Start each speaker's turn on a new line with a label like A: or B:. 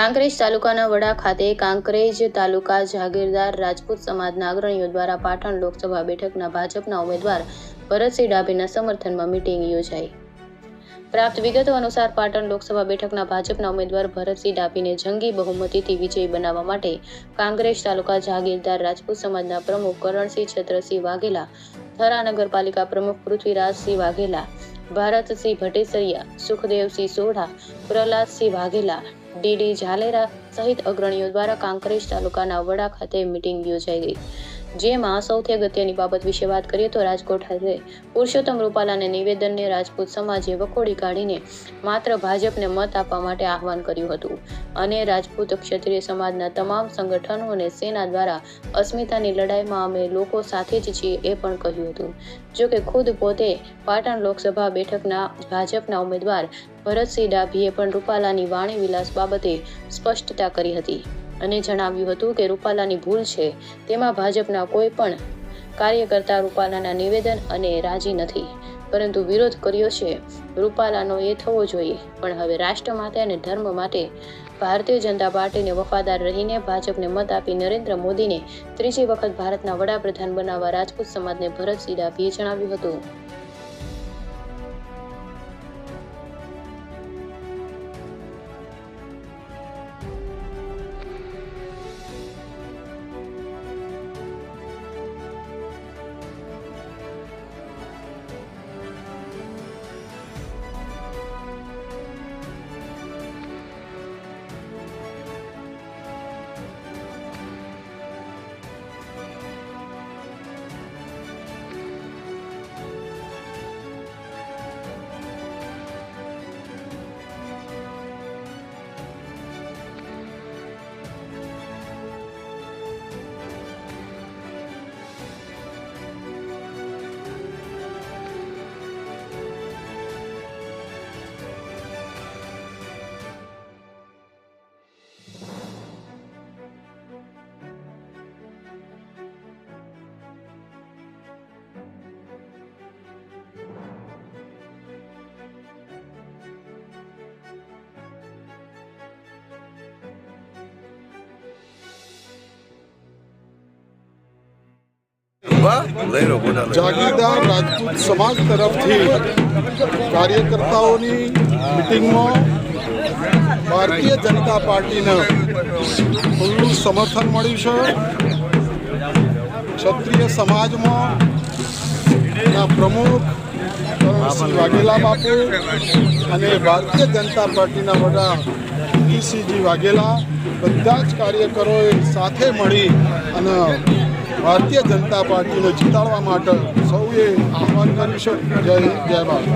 A: કાંકરેજ તાલુકાના વડા ખાતે કાંકરેજ તાલુકા જાગીરદાર રાજપૂત સમાજના અગ્રણીઓ દ્વારા પાટણ લોકસભા બેઠકના ભાજપના ઉમેદવાર ભરતસિંહ ડાભીના સમર્થનમાં મીટિંગ યોજાઈ। પ્રાપ્ત વિગતો અનુસાર પાટણ લોકસભા બેઠકના ભાજપના ઉમેદવાર ભરતસિંહ ડાભીને જંગી બહુમતીથી વિજયી બનાવવા માટે કાંકરેજ તાલુકા જાગીરદાર રાજપૂત સમાજના પ્રમુખ કરણસિંહ છત્રસિંહ વાઘેલા, થરા નગરપાલિકા પ્રમુખ પૃથ્વીરાજસિંહ વાઘેલા, ભારતસિંહ ભટ્ટેસરિયા, સુખદેવસિંહ સોઢા, પ્રહલાદસિંહ વાઘેલા, ડીડી ઝાલેરા સહિત અગ્રણીઓ દ્વારા કાંકરેજ તાલુકાના વડા ખાતે મીટિંગ યોજાઈ ગઈ, જેમાં સૌથી અગત્યની બાબત વિશે વાત કરીએ તો રાજકોટ ખાતે પુરુષોત્તમ રૂપાલાને નિવેદનને રાજપૂત સમાજે વખોડી કાઢીને માત્ર ભાજપને મત આપવા માટે આહવાન કર્યું હતું અને રાજપૂત ક્ષત્રિય સમાજના તમામ સંગઠનો અને સેના દ્વારા અસ્મિતાની લડાઈમાં અમે લોકો સાથે જ છીએ એ પણ કહ્યું હતું। જો કે ખુદ પોતે પાટણ લોકસભા બેઠકના ભાજપના ઉમેદવાર ભરતસિંહ ડાભીએ પણ રૂપાલાની વાણી વિલાસ બાબતે સ્પષ્ટતા કરી હતી અને જણાવ્યું હતું કે રૂપાલાની ભૂલ છે, તેમાં ભાજપના કોઈ પણ કાર્યકર્તા રૂપાલાના નિવેદન અને રાજી નથી, પરંતુ વિરોધ કર્યો છે રૂપાલાનો એ થવો જોઈએ, પણ હવે રાષ્ટ્ર માટે અને ધર્મ માટે ભારતીય જનતા પાર્ટીને વફાદાર રહીને ભાજપને મત આપી નરેન્દ્ર મોદીને ત્રીજી વખત ભારતના વડાપ્રધાન બનાવવા રાજપૂત સમાજને ભરતસિંહ ડાભીએ જણાવ્યું હતું।
B: જાગીરદાર રાજપૂત સમાજ તરફથી કાર્યકર્તાઓની મિટિંગમાં ભારતીય જનતા પાર્ટીને ખુલ્લું સમર્થન મળ્યું છે। ક્ષત્રિય સમાજમાં પ્રમુખ કરણસિંહ વાઘેલા બાપુ અને ભારતીય જનતા પાર્ટીના વડા ઈસીજી વાઘેલા બધા જ કાર્યકરોએ સાથે મળી અને ભારતીય જનતા પાર્ટીને જીતાડવા માટે સૌએ આહવાન કર્યું છે। જય હિન્દ, જય ભારત।